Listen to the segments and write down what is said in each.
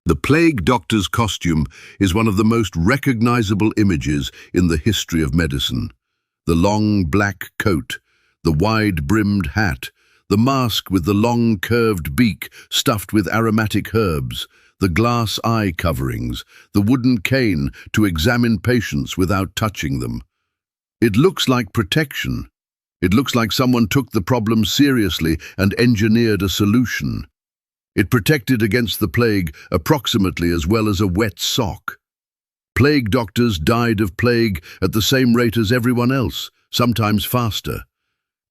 The plague doctor's costume is one of the most recognizable images in the history of medicine. The long black coat, the wide-brimmed hat, the mask with the long curved beak stuffed with aromatic herbs, the glass eye coverings, the wooden cane to examine patients without touching them. It looks like protection. It looks like someone took the problem seriously and engineered a solution. It protected against the plague approximately as well as a wet sock. Plague doctors died of plague at the same rate as everyone else, sometimes faster,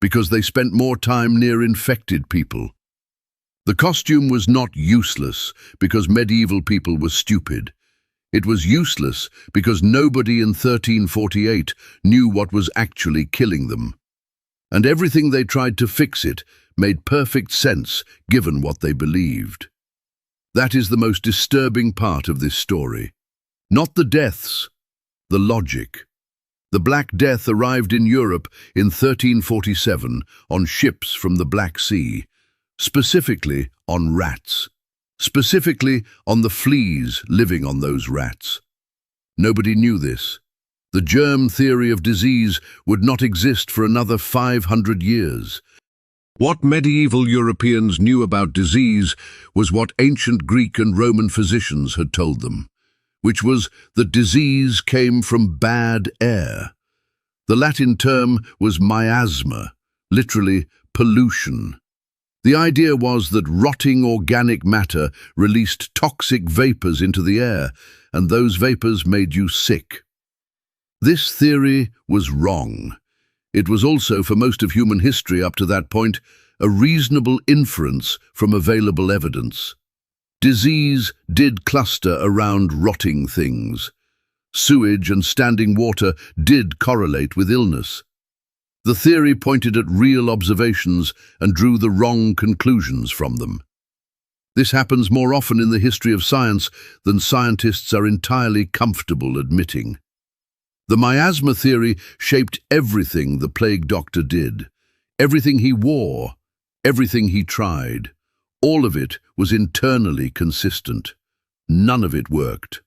because they spent more time near infected people. The costume was not useless because medieval people were stupid. It was useless because nobody in 1348 knew what was actually killing them. And everything they tried to fix it made perfect sense given what they believed. That is the most disturbing part of this story. Not the deaths, the logic. The Black Death arrived in Europe in 1347 on ships from the Black Sea, specifically on rats, specifically on the fleas living on those rats. Nobody knew this. The germ theory of disease would not exist for another 500 years. What medieval Europeans knew about disease was what ancient Greek and Roman physicians had told them, which was that disease came from bad air. The Latin term was miasma, literally pollution. The idea was that rotting organic matter released toxic vapors into the air, and those vapors made you sick. This theory was wrong. It was also, for most of human history up to that point, a reasonable inference from available evidence. Disease did cluster around rotting things. Sewage and standing water did correlate with illness. The theory pointed at real observations and drew the wrong conclusions from them. This happens more often in the history of science than scientists are entirely comfortable admitting. The miasma theory shaped everything the plague doctor did. Everything he wore, everything he tried. All of it was internally consistent. None of it worked.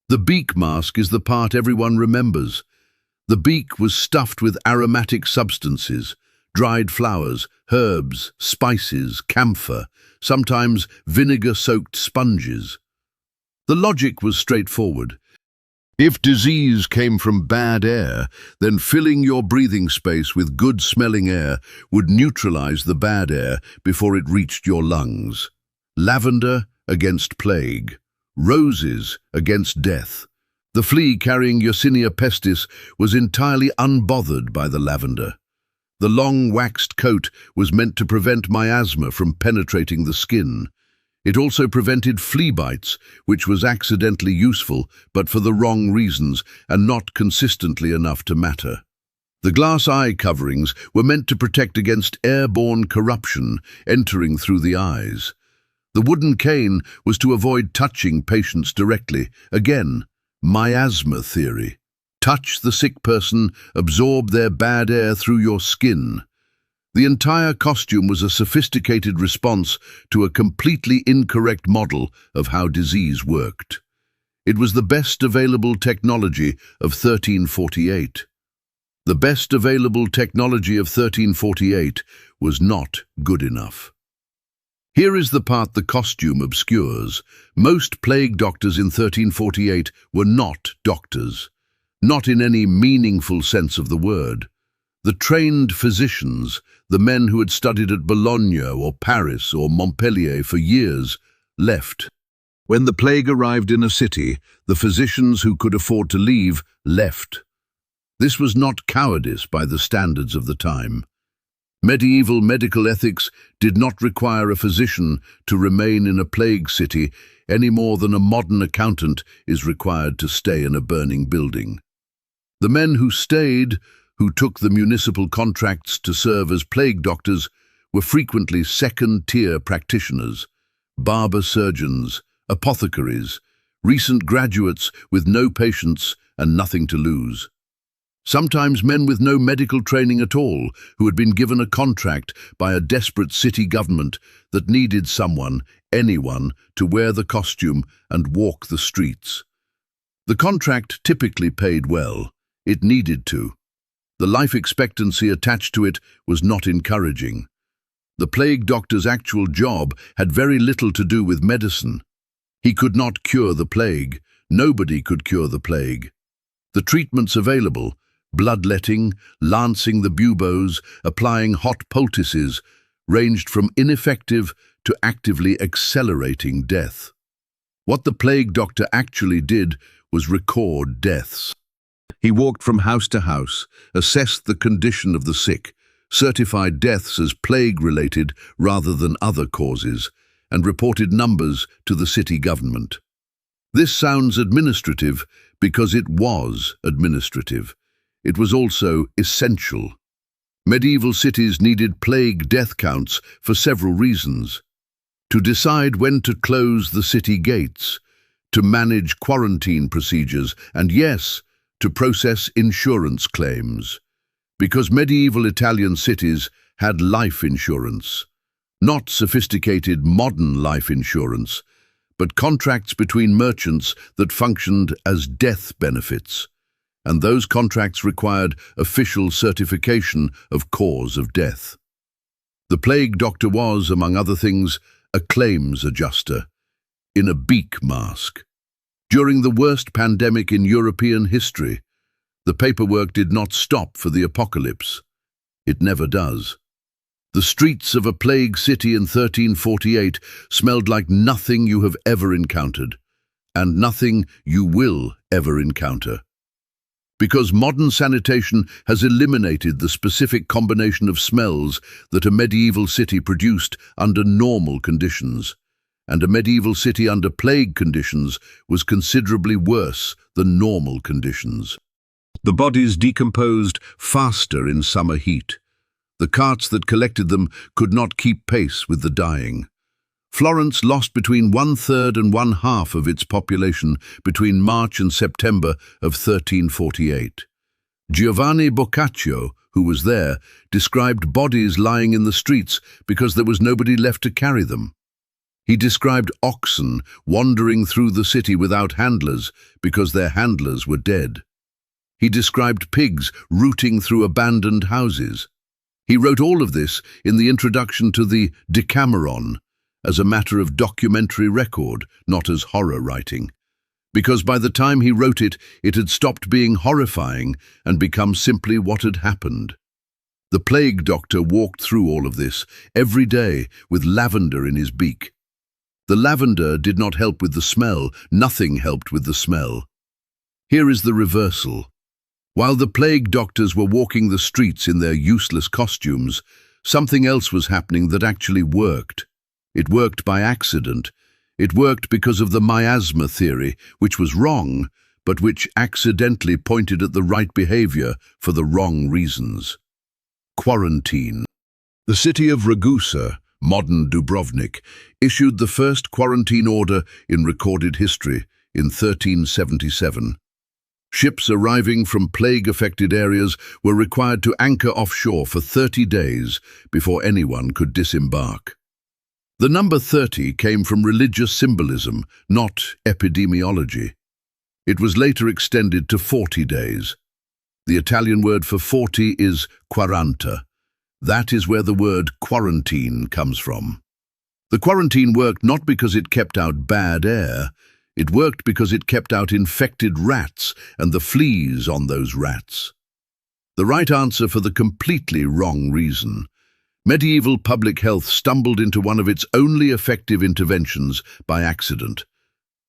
The beak mask is the part everyone remembers. The beak was stuffed with aromatic substances, dried flowers, herbs, spices, camphor, sometimes vinegar-soaked sponges. The logic was straightforward. If disease came from bad air, then filling your breathing space with good-smelling air would neutralize the bad air before it reached your lungs. Lavender against plague. Roses against death. The flea carrying Yersinia pestis was entirely unbothered by the lavender. The long waxed coat was meant to prevent miasma from penetrating the skin. It also prevented flea bites, which was accidentally useful, but for the wrong reasons and not consistently enough to matter. The glass eye coverings were meant to protect against airborne corruption entering through the eyes. The wooden cane was to avoid touching patients directly. Again, miasma theory. Touch the sick person, absorb their bad air through your skin. The entire costume was a sophisticated response to a completely incorrect model of how disease worked. It was the best available technology of 1348. The best available technology of 1348 was not good enough. Here is the part the costume obscures. Most plague doctors in 1348 were not doctors, not in any meaningful sense of the word. The trained physicians, the men who had studied at Bologna or Paris or Montpellier for years, left. When the plague arrived in a city, the physicians who could afford to leave left. This was not cowardice by the standards of the time. Medieval medical ethics did not require a physician to remain in a plague city any more than a modern accountant is required to stay in a burning building. The men who stayed, who took the municipal contracts to serve as plague doctors, were frequently second-tier practitioners, barber surgeons, apothecaries, recent graduates with no patients and nothing to lose. Sometimes men with no medical training at all, who had been given a contract by a desperate city government that needed someone, anyone, to wear the costume and walk the streets. The contract typically paid well. It needed to. The life expectancy attached to it was not encouraging. The plague doctor's actual job had very little to do with medicine. He could not cure the plague. Nobody could cure the plague. The treatments available, bloodletting, lancing the buboes, applying hot poultices, ranged from ineffective to actively accelerating death. What the plague doctor actually did was record deaths. He walked from house to house, assessed the condition of the sick, certified deaths as plague-related rather than other causes, and reported numbers to the city government. This sounds administrative because it was administrative. It was also essential. Medieval cities needed plague death counts for several reasons. To decide when to close the city gates, to manage quarantine procedures, and yes, to process insurance claims. Because medieval Italian cities had life insurance. Not sophisticated modern life insurance, but contracts between merchants that functioned as death benefits. And those contracts required official certification of cause of death. The plague doctor was, among other things, a claims adjuster, in a beak mask. During the worst pandemic in European history, the paperwork did not stop for the apocalypse. It never does. The streets of a plague city in 1348 smelled like nothing you have ever encountered, and nothing you will ever encounter. Because modern sanitation has eliminated the specific combination of smells that a medieval city produced under normal conditions, and a medieval city under plague conditions was considerably worse than normal conditions. The bodies decomposed faster in summer heat. The carts that collected them could not keep pace with the dying. Florence lost between 1/3 and 1/2 of its population between March and September of 1348. Giovanni Boccaccio, who was there, described bodies lying in the streets because there was nobody left to carry them. He described oxen wandering through the city without handlers because their handlers were dead. He described pigs rooting through abandoned houses. He wrote all of this in the introduction to the Decameron, as a matter of documentary record, not as horror writing. Because by the time he wrote it, it had stopped being horrifying and become simply what had happened. The plague doctor walked through all of this every day with lavender in his beak. The lavender did not help with the smell. Nothing helped with the smell. Here is the reversal. While the plague doctors were walking the streets in their useless costumes, something else was happening that actually worked. It worked by accident. It worked because of the miasma theory, which was wrong, but which accidentally pointed at the right behavior for the wrong reasons. Quarantine. The city of Ragusa, modern Dubrovnik, issued the first quarantine order in recorded history in 1377. Ships arriving from plague-affected areas were required to anchor offshore for 30 days before anyone could disembark. The number 30 came from religious symbolism, not epidemiology. It was later extended to 40 days. The Italian word for 40 is quaranta. That is where the word quarantine comes from. The quarantine worked not because it kept out bad air. It worked because it kept out infected rats and the fleas on those rats. The right answer for the completely wrong reason. Medieval public health stumbled into one of its only effective interventions by accident.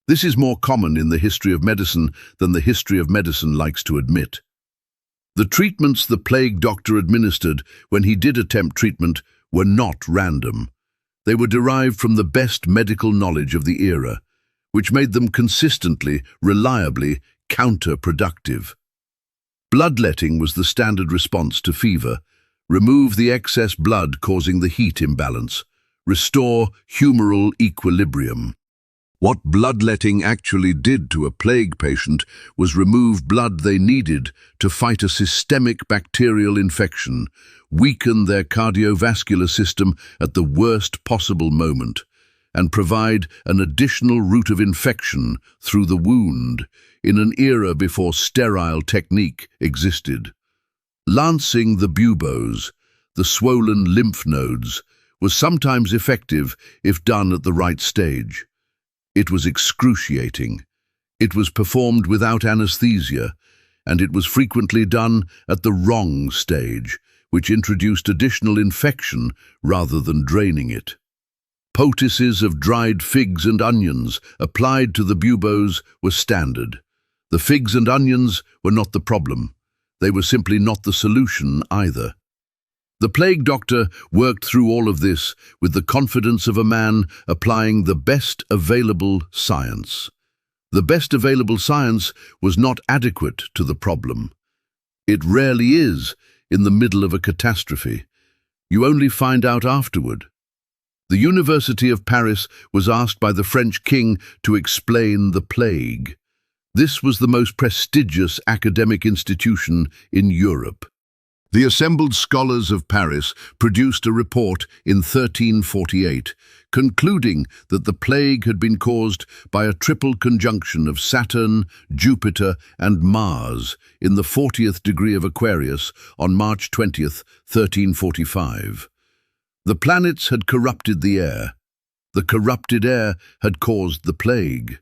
This is more common in the history of medicine than the history of medicine likes to admit. The treatments the plague doctor administered when he did attempt treatment were not random. They were derived from the best medical knowledge of the era, which made them consistently, reliably counterproductive. Bloodletting was the standard response to fever. Remove the excess blood causing the heat imbalance. Restore humoral equilibrium. What bloodletting actually did to a plague patient was remove blood they needed to fight a systemic bacterial infection, weaken their cardiovascular system at the worst possible moment, and provide an additional route of infection through the wound in an era before sterile technique existed. Lancing the buboes, the swollen lymph nodes, was sometimes effective if done at the right stage. It was excruciating. It was performed without anesthesia, and it was frequently done at the wrong stage, which introduced additional infection rather than draining it. Poultices of dried figs and onions applied to the buboes were standard. The figs and onions were not the problem. They were simply not the solution either. The plague doctor worked through all of this with the confidence of a man applying the best available science. The best available science was not adequate to the problem. It rarely is in the middle of a catastrophe. You only find out afterward. The University of Paris was asked by the French king to explain the plague. This was the most prestigious academic institution in Europe. The assembled scholars of Paris produced a report in 1348, concluding that the plague had been caused by a triple conjunction of Saturn, Jupiter, and Mars in the 40th degree of Aquarius on March 20th, 1345. The planets had corrupted the air. The corrupted air had caused the plague.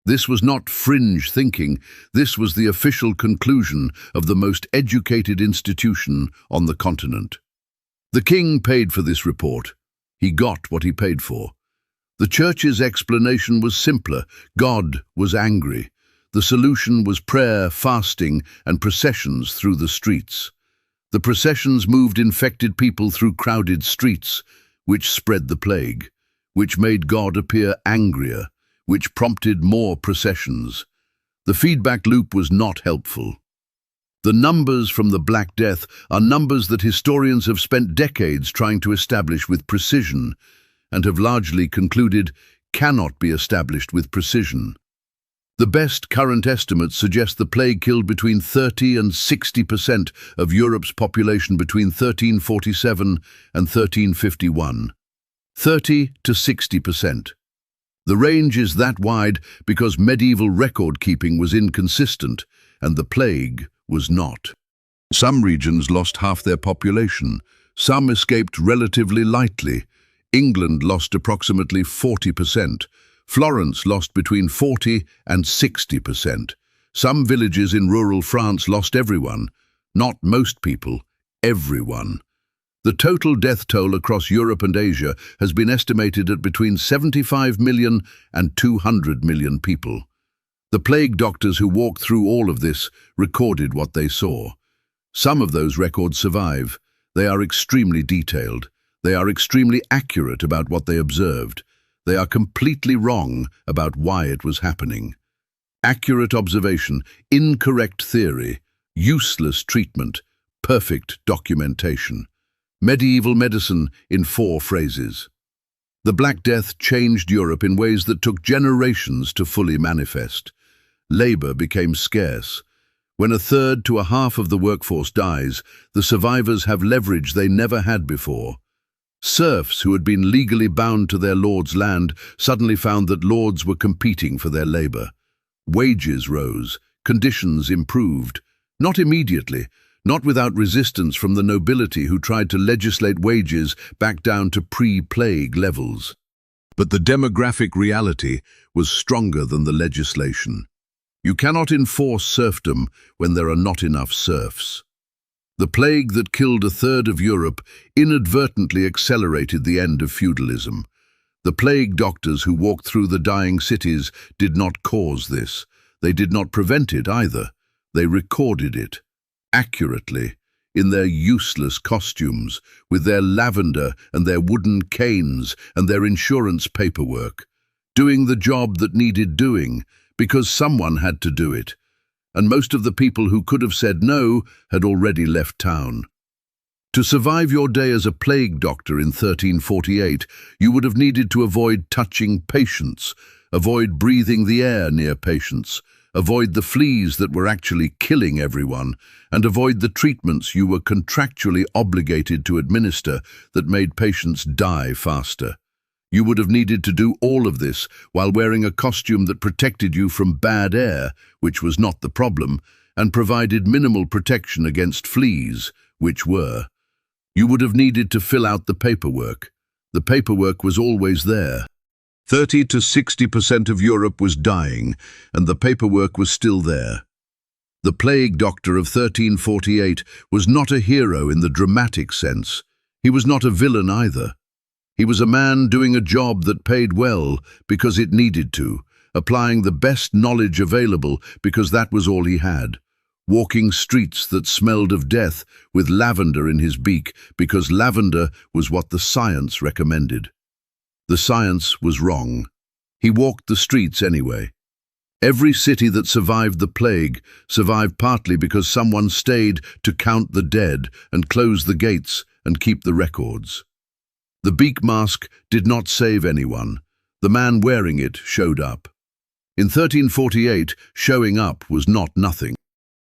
This was not fringe thinking. This was the official conclusion of the most educated institution on the continent. The king paid for this report. He got what he paid for. The church's explanation was simpler. God was angry. The solution was prayer, fasting, and processions through the streets. The processions moved infected people through crowded streets, which spread the plague, which made God appear angrier, which prompted more processions. The feedback loop was not helpful. The numbers from the Black Death are numbers that historians have spent decades trying to establish with precision and have largely concluded cannot be established with precision. The best current estimates suggest the plague killed between 30 and 60% of Europe's population between 1347 and 1351. 30 to 60%. The range is that wide because medieval record-keeping was inconsistent and the plague was not. Some regions lost half their population. Some escaped relatively lightly. England lost approximately 40%. Florence lost between 40 and 60%. Some villages in rural France lost everyone. Not most people, everyone. The total death toll across Europe and Asia has been estimated at between 75 million and 200 million people. The plague doctors who walked through all of this recorded what they saw. Some of those records survive. They are extremely detailed. They are extremely accurate about what they observed. They are completely wrong about why it was happening. Accurate observation, incorrect theory, useless treatment, perfect documentation. Medieval medicine in 4 phrases. The Black Death changed Europe in ways that took generations to fully manifest. Labor became scarce. When 1/3 to 1/2 of the workforce dies, the survivors have leverage they never had before. Serfs who had been legally bound to their lord's land suddenly found that lords were competing for their labor. Wages rose, conditions improved, not immediately, not without resistance from the nobility who tried to legislate wages back down to pre-plague levels. But the demographic reality was stronger than the legislation. You cannot enforce serfdom when there are not enough serfs. The plague that killed 1/3 of Europe inadvertently accelerated the end of feudalism. The plague doctors who walked through the dying cities did not cause this. They did not prevent it either. They recorded it, accurately, in their useless costumes, with their lavender and their wooden canes and their insurance paperwork, doing the job that needed doing, because someone had to do it. And most of the people who could have said no had already left town. To survive your day as a plague doctor in 1348, you would have needed to avoid touching patients, Avoid breathing the air near patients. Avoid the fleas that were actually killing everyone, and avoid the treatments you were contractually obligated to administer that made patients die faster. You would have needed to do all of this while wearing a costume that protected you from bad air, which was not the problem, and provided minimal protection against fleas, which were. You would have needed to fill out the paperwork. The paperwork was always there. 30 to 60% of Europe was dying, and the paperwork was still there. The plague doctor of 1348 was not a hero in the dramatic sense. He was not a villain either. He was a man doing a job that paid well because it needed to, applying the best knowledge available because that was all he had, walking streets that smelled of death with lavender in his beak because lavender was what the science recommended. The science was wrong. He walked the streets anyway. Every city that survived the plague survived partly because someone stayed to count the dead and close the gates and keep the records. The beak mask did not save anyone. The man wearing it showed up. In 1348, showing up was not nothing.